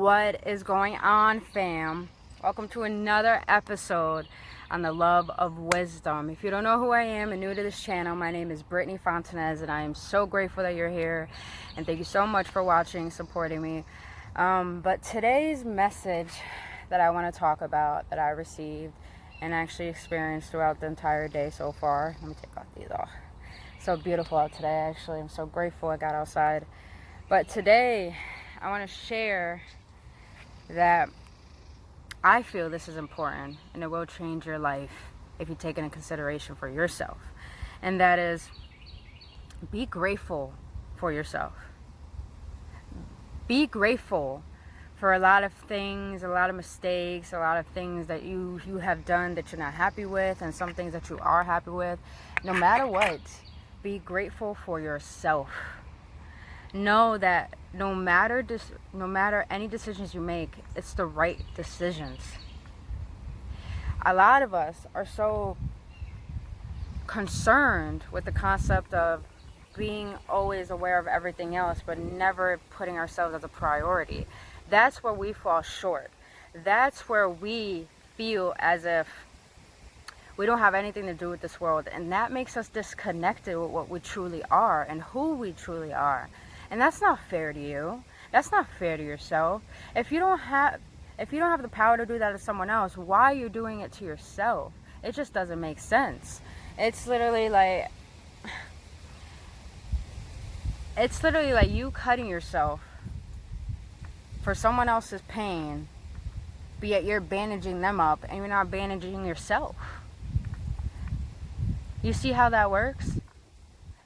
What is going on, fam? Welcome to another episode on the love of wisdom. If you don't know who I am and new to this channel, my name is Brittany Fontanez, and I am so grateful that you're here, and thank you so much for watching, supporting me. But today's message that I want to talk about, that I received and actually experienced throughout the entire day so far. Let me take off these off. So beautiful out today, actually. I'm so grateful I got outside. But today I want to share that I feel this is important, and it will change your life if you take it into consideration for yourself. And that is, be grateful for yourself. Be grateful for a lot of things, a lot of mistakes, a lot of things that you have done that you're not happy with, and some things that you are happy with. No matter what, be grateful for yourself. Know that no matter any decisions you make, it's the right decisions. A lot of us are so concerned with the concept of being always aware of everything else, but never putting ourselves as a priority. That's where we fall short. That's where we feel as if we don't have anything to do with this world, and that makes us disconnected with what we truly are and who we truly are. And that's not fair to you. That's not fair to yourself. If you don't have the power to do that to someone else, why are you doing it to yourself? It just doesn't make sense. It's literally like you cutting yourself for someone else's pain, but yet you're bandaging them up and you're not bandaging yourself. You see how that works?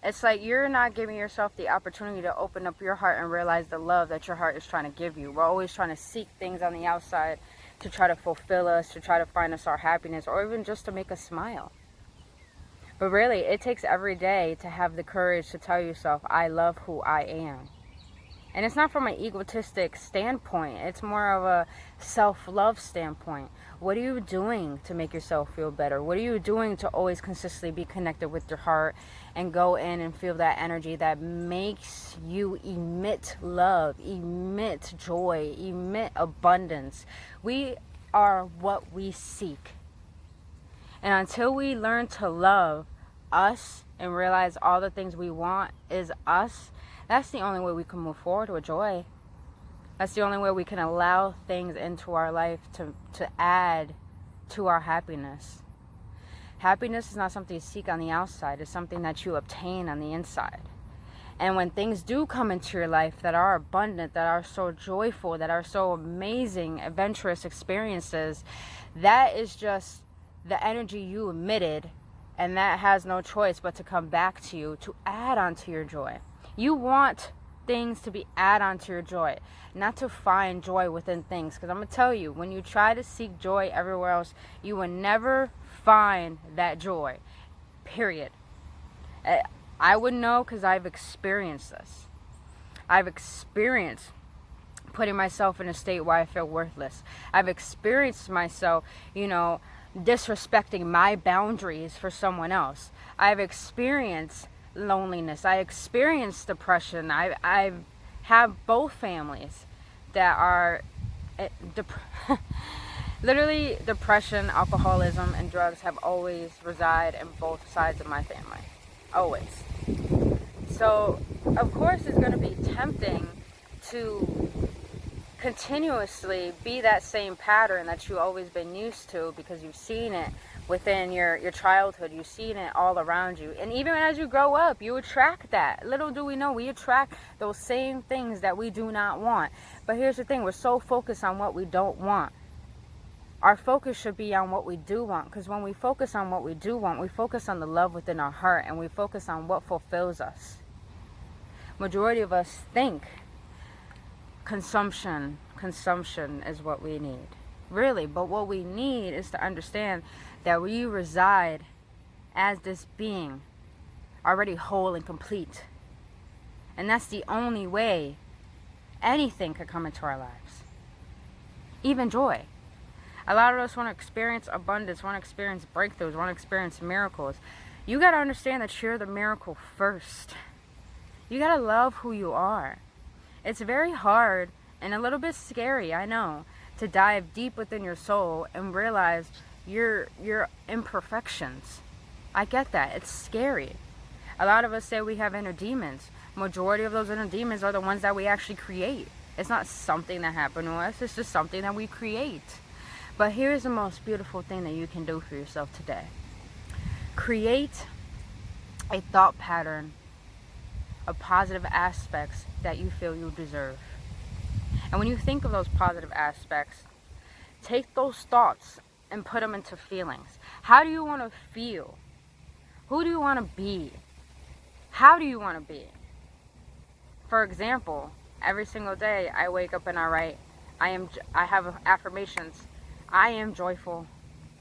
It's like you're not giving yourself the opportunity to open up your heart and realize the love that your heart is trying to give you. We're always trying to seek things on the outside to try to fulfill us, to try to find us our happiness, or even just to make us smile. But really, it takes every day to have the courage to tell yourself, I love who I am. And it's not from an egotistic standpoint. It's more of a self-love standpoint. What are you doing to make yourself feel better? What are you doing to always consistently be connected with your heart and go in and feel that energy that makes you emit love, emit joy, emit abundance? We are what we seek. And until we learn to love us and realize all the things we want is us, that's the only way we can move forward with joy. That's the only way we can allow things into our life to add to our happiness. Happiness is not something you seek on the outside. It's something that you obtain on the inside. And when things do come into your life that are abundant, that are so joyful, that are so amazing, adventurous experiences, that is just the energy you emitted, and that has no choice but to come back to you to add on to your joy. You want things to be add-on to your joy, not to find joy within things. Because I'm going to tell you, when you try to seek joy everywhere else, you will never find that joy. Period. I would know because I've experienced this. I've experienced putting myself in a state where I feel worthless. I've experienced myself, disrespecting my boundaries for someone else. I've experienced loneliness. I experienced depression. I have both families that are literally depression, alcoholism, and drugs have always resided in both sides of my family. Always. So, of course, it's going to be tempting to continuously be that same pattern that you've always been used to, because you've seen it within your childhood. You've seen it all around you, and even as you grow up, you attract that. Little do we know, we attract those same things that we do not want. But here's the thing, we're so focused on what we don't want. Our focus should be on what we do want, because when we focus on what we do want, we focus on the love within our heart, and we focus on what fulfills us. Majority of us think consumption is what we need, really. But what we need is to understand that we reside as this being already whole and complete, and that's the only way anything could come into our lives, even joy. A lot of us want to experience abundance, want to experience breakthroughs, want to experience miracles. You got to understand that you're the miracle first. You got to love who you are. It's very hard and a little bit scary, I know, to dive deep within your soul and realize your imperfections. I get that. It's scary. A lot of us say we have inner demons. Majority of those inner demons are the ones that we actually create. It's not something that happened to us. It's just something that we create. But here's the most beautiful thing that you can do for yourself today. Create a thought pattern of positive aspects that you feel you deserve. And when you think of those positive aspects, take those thoughts and put them into feelings. How do you want to feel? Who do you want to be? How do you want to be? For example, every single day I wake up and I write, I have affirmations. I am joyful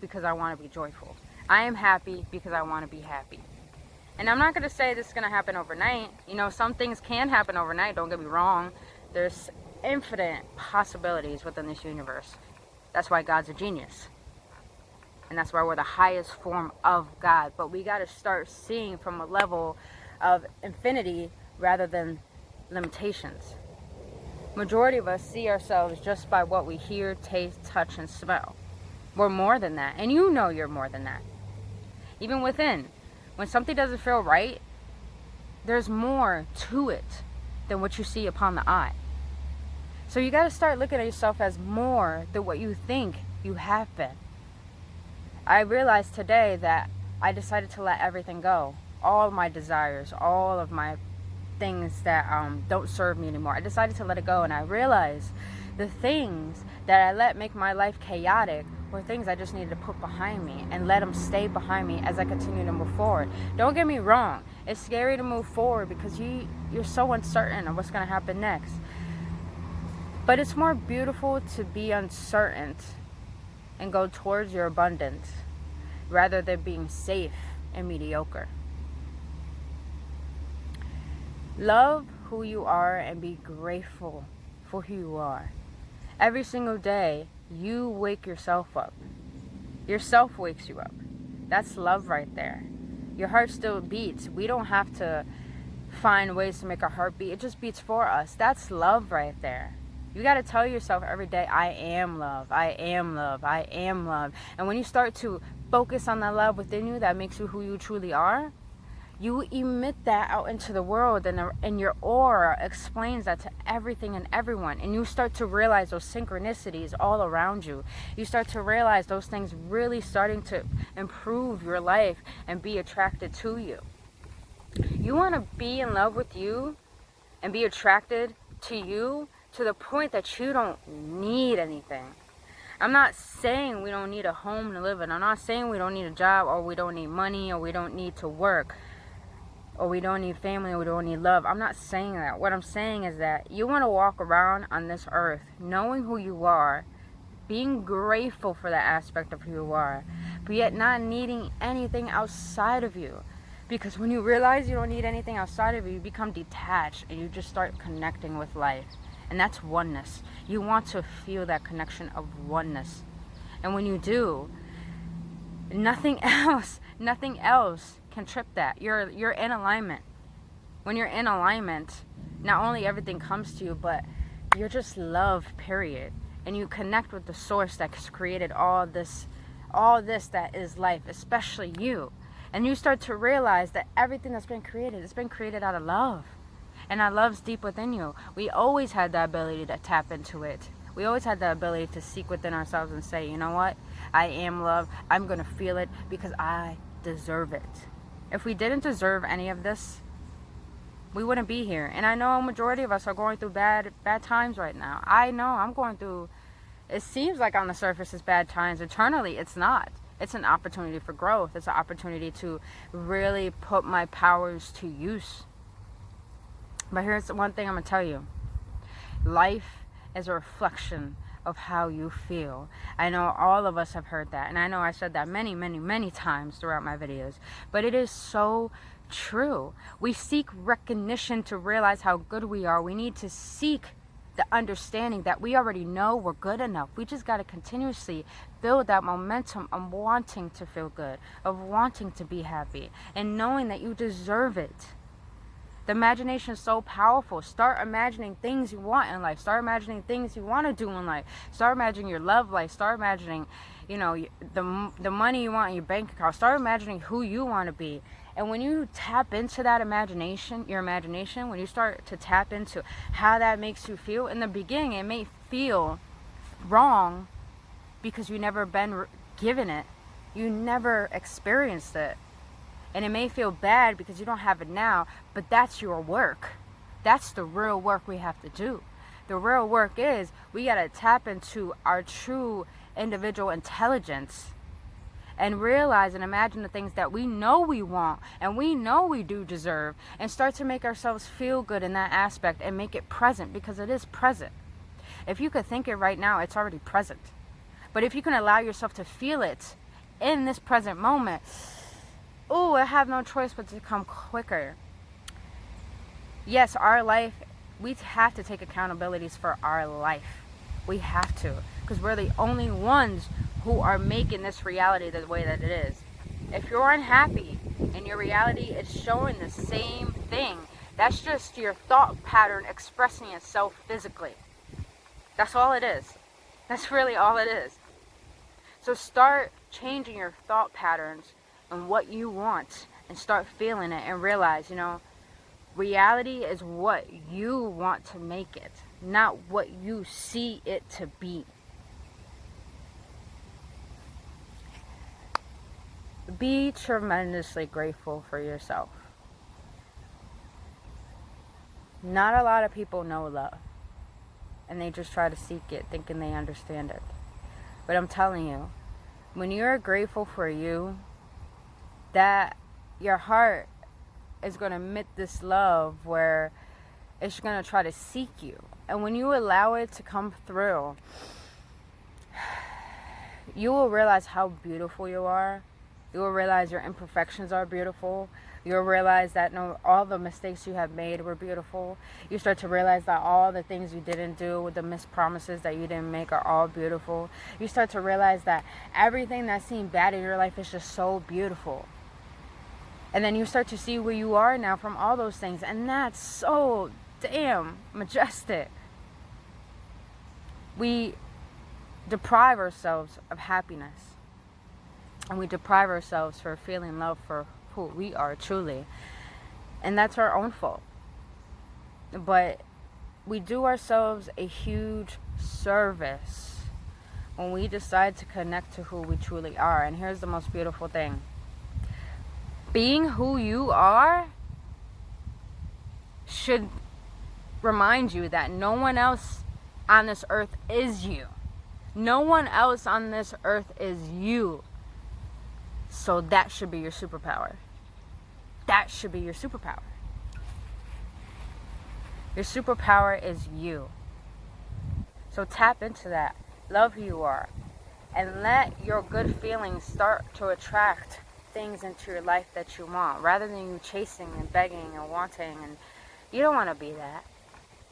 because I want to be joyful. I am happy because I want to be happy. And I'm not going to say this is going to happen overnight. You know, some things can happen overnight, don't get me wrong. There's infinite possibilities within this universe. That's why God's a genius. And that's why we're the highest form of God. But we got to start seeing from a level of infinity rather than limitations. Majority of us see ourselves just by what we hear, taste, touch, and smell. We're more than that. And you know you're more than that. Even within. When something doesn't feel right, there's more to it than what you see upon the eye. So you got to start looking at yourself as more than what you think you have been. I realized today that I decided to let everything go. All of my desires, all of my things that don't serve me anymore. I decided to let it go, and I realized the things that I let make my life chaotic were things I just needed to put behind me and let them stay behind me as I continue to move forward. Don't get me wrong. It's scary to move forward because you're so uncertain of what's going to happen next. But it's more beautiful to be uncertain and go towards your abundance rather than being safe and mediocre. Love who you are and be grateful for who you are. Every single day, you wake yourself up. Yourself wakes you up. That's love right there. Your heart still beats. We don't have to find ways to make our heart beat. It just beats for us. That's love right there. You got to tell yourself every day, I am love. I am love. I am love. And when you start to focus on the love within you that makes you who you truly are, you emit that out into the world, and your aura explains that to everything and everyone. And you start to realize those synchronicities all around you. You start to realize those things really starting to improve your life and be attracted to you. You want to be in love with you and be attracted to you to the point that you don't need anything. I'm not saying we don't need a home to live in. I'm not saying we don't need a job, or we don't need money, or we don't need to work, or we don't need family, or we don't need love. I'm not saying that. What I'm saying is that you want to walk around on this earth knowing who you are, being grateful for that aspect of who you are, but yet not needing anything outside of you. Because when you realize you don't need anything outside of you, you become detached and you just start connecting with life. And that's oneness. You want to feel that connection of oneness. And when you do, nothing else can trip that. You're in alignment. When you're in alignment, not only everything comes to you, but you're just love, period. And you connect with the source that's created all this that is life, especially you. And you start to realize that everything that's been created, it's been created out of love. And that love's deep within you. We always had the ability to tap into it. We always had the ability to seek within ourselves and say, you know what? I am love. I'm going to feel it because I deserve it. If we didn't deserve any of this, we wouldn't be here. And I know a majority of us are going through bad times right now. I know I'm going through, it seems like on the surface it's bad times. Eternally, it's not. It's an opportunity for growth. It's an opportunity to really put my powers to use. But here's one thing I'm going to tell you. Life is a reflection of how you feel. I know all of us have heard that. And I know I said that many, many, many times throughout my videos. But it is so true. We seek recognition to realize how good we are. We need to seek the understanding that we already know we're good enough. We just got to continuously build that momentum of wanting to feel good, of wanting to be happy, and knowing that you deserve it. The imagination is so powerful. Start imagining things you want in life. Start imagining things you want to do in life. Start imagining your love life. Start imagining, you know, the money you want in your bank account. Start imagining who you want to be. And when you tap into that imagination, your imagination, when you start to tap into how that makes you feel, in the beginning it may feel wrong because you never been given it. You never experienced it. And it may feel bad because you don't have it now, but that's your work. That's the real work we have to do. The real work is we got to tap into our true individual intelligence and realize and imagine the things that we know we want and we know we do deserve, and start to make ourselves feel good in that aspect and make it present, because it is present. If you could think it right now, it's already present. But if you can allow yourself to feel it in this present moment, oh, I have no choice but to come quicker. Yes, our life, we have to take accountabilities for our life. We have to, because we're the only ones who are making this reality the way that it is. If you're unhappy and your reality is showing the same thing, that's just your thought pattern expressing itself physically. That's all it is. That's really all it is. So start changing your thought patterns and what you want, and start feeling it, and realize, you know, reality is what you want to make it, not what you see it to be. Be tremendously grateful for yourself. Not a lot of people know love, and they just try to seek it thinking they understand it. But I'm telling you, when you're grateful for you, that your heart is going to emit this love where it's going to try to seek you. And when you allow it to come through, you will realize how beautiful you are. You will realize your imperfections are beautiful. You'll realize that all the mistakes you have made were beautiful. You start to realize that all the things you didn't do, the missed promises that you didn't make, are all beautiful. You start to realize that everything that seemed bad in your life is just so beautiful. And then you start to see where you are now from all those things. And that's so damn majestic. We deprive ourselves of happiness. And we deprive ourselves for feeling love for who we are truly. And that's our own fault. But we do ourselves a huge service when we decide to connect to who we truly are. And here's the most beautiful thing. Being who you are should remind you that no one else on this earth is you. No one else on this earth is you. So that should be your superpower. That should be your superpower. Your superpower is you. So tap into that. Love who you are. And let your good feelings start to attract things into your life that you want, rather than you chasing and begging and wanting. And you don't want to be that.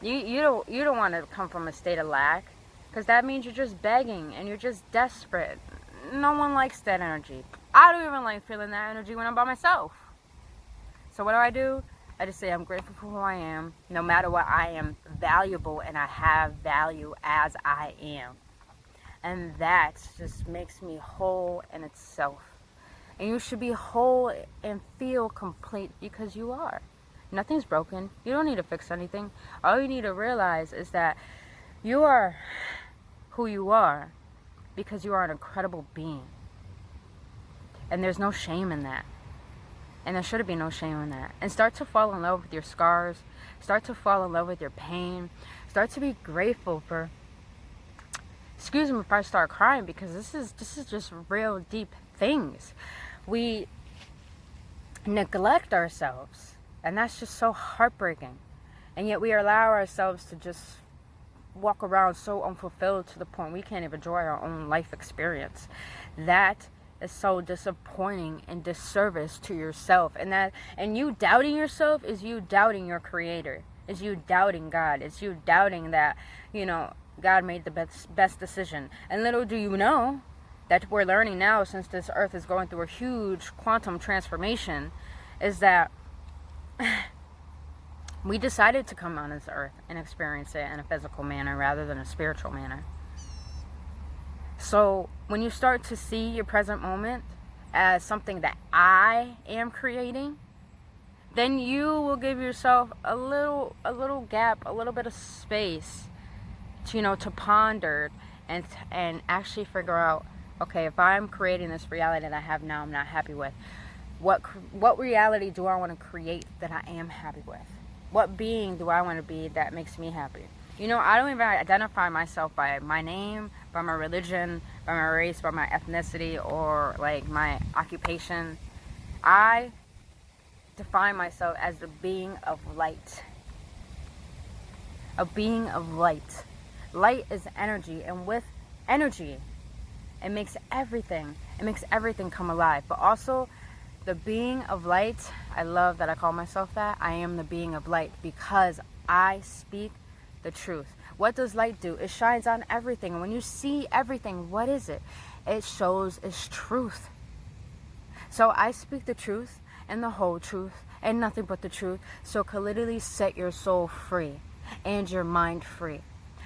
You don't want to come from a state of lack, because that means you're just begging and you're just desperate. No one likes that energy. I don't even like feeling that energy when I'm by myself. So what do? I just say I'm grateful for who I am. No matter what, I am valuable and I have value as I am. And that just makes me whole in itself. And you should be whole and feel complete, because you are. Nothing's broken. You don't need to fix anything. All you need to realize is that you are who you are because you are an incredible being. And there's no shame in that. And there should be no shame in that. And start to fall in love with your scars. Start to fall in love with your pain. Start to be grateful for... Excuse me if I start crying, because this is just real deep things. We neglect ourselves, and that's just so heartbreaking. And yet we allow ourselves to just walk around so unfulfilled to the point we can't even enjoy our own life experience. That is so disappointing and disservice to yourself. And you doubting yourself is you doubting your creator. Is you doubting God. It's you doubting that, God made the best decision. And little do you know that we're learning now, since this earth is going through a huge quantum transformation, is that We decided to come on this earth and experience it in a physical manner rather than a spiritual manner. So when you start to see your present moment as something that I am creating, then you will give yourself a little gap, a little bit of space to, to ponder and actually figure out, okay, if I'm creating this reality that I have now I'm not happy with, what reality do I want to create that I am happy with? What being do I want to be that makes me happy? I don't even identify myself by my name, by my religion, by my race, by my ethnicity, or like my occupation. I define myself as the being of light. A being of light. Light is energy, and with energy, it makes everything come alive. But also, the being of light, I love that I call myself that. I am the being of light because I speak the truth. What does light do? It shines on everything. And when you see everything, what is it? It shows its truth. So I speak the truth and the whole truth and nothing but the truth. So it can literally set your soul free and your mind free.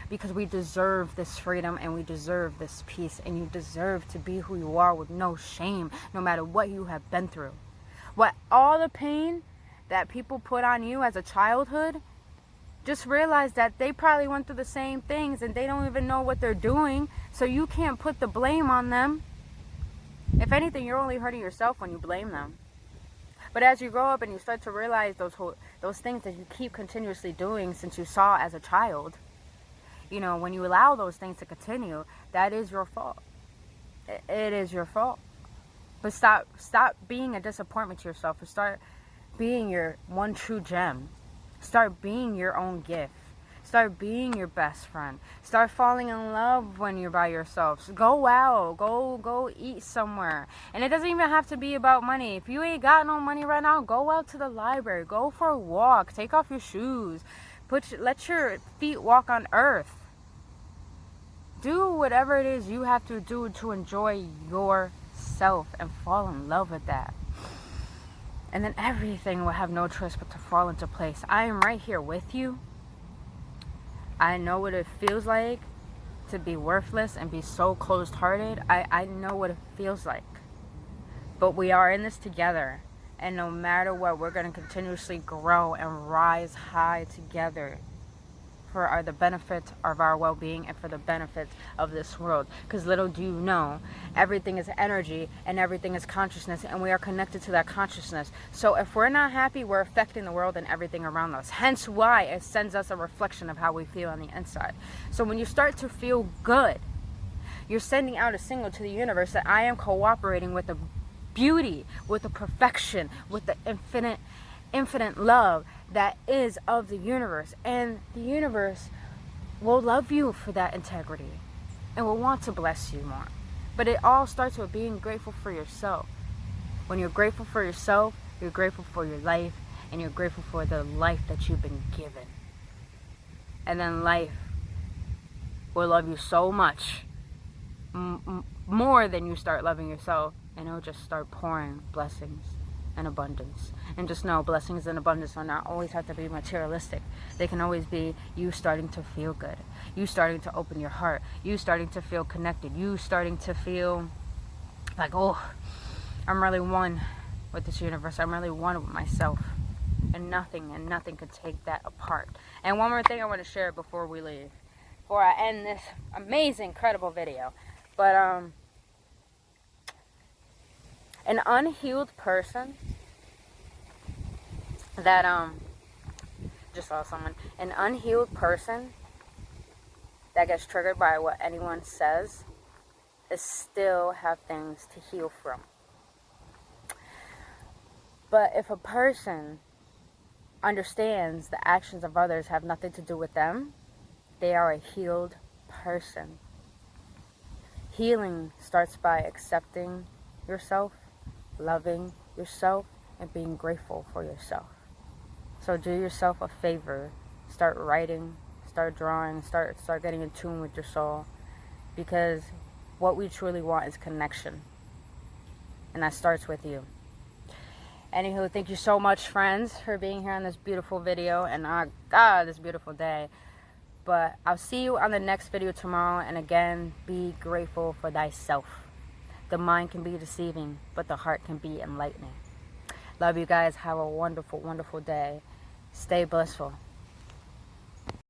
Because we deserve this freedom and we deserve this peace, and you deserve to be who you are with no shame, no matter what you have been through. What all the pain that people put on you as a childhood, just realize that they probably went through the same things and they don't even know what they're doing, so you can't put the blame on them. If anything, you're only hurting yourself when you blame them. But as you grow up and you start to realize those things that you keep continuously doing since you saw as a child, when you allow those things to continue, that is your fault. It is your fault. But stop being a disappointment to yourself, and start being your one true gem. Start being your own gift. Start being your best friend. Start falling in love when you're by yourself. So go out. Go eat somewhere. And it doesn't even have to be about money. If you ain't got no money right now, go out to the library. Go for a walk. Take off your shoes. Let your feet walk on earth. Do whatever it is you have to do to enjoy yourself and fall in love with that. And then everything will have no choice but to fall into place. I am right here with you. I know what it feels like to be worthless and be so closed-hearted. I know what it feels like. But we are in this together. And no matter what, we're going to continuously grow and rise high together for the benefit of our well-being and for the benefit of this world. Because little do you know, everything is energy and everything is consciousness, and we are connected to that consciousness. So if we're not happy, we're affecting the world and everything around us. Hence why it sends us a reflection of how we feel on the inside. So when you start to feel good, you're sending out a signal to the universe that I am cooperating with the beauty, with the perfection, with the infinite love that is of the universe. And the universe will love you for that integrity and will want to bless you more. But it all starts with being grateful for yourself. When you're grateful for yourself, you're grateful for your life, and you're grateful for the life that you've been given. And then life will love you so much more than you start loving yourself, and it'll just start pouring blessings and abundance. And just know, blessings and abundance do not always have to be materialistic. They can always be you starting to feel good, you starting to open your heart, you starting to feel connected, you starting to feel like, oh, I'm really one with this universe, I'm really one with myself, and nothing can take that apart. And one more thing I want to share before we leave, before I end this amazing, incredible video. But an unhealed person that just saw someone, an unhealed person that gets triggered by what anyone says is still have things to heal from. But if a person understands the actions of others have nothing to do with them, they are a healed person. Healing starts by accepting yourself, loving yourself, and being grateful for yourself. So do yourself a favor. Start writing, start drawing, start getting in tune with your soul. Because what we truly want is connection. And that starts with you. Anywho, thank you so much, friends, for being here on this beautiful video. And God, this beautiful day. But I'll see you on the next video tomorrow. And again, be grateful for thyself. The mind can be deceiving, but the heart can be enlightening. Love you guys. Have a wonderful, wonderful day. Stay blissful.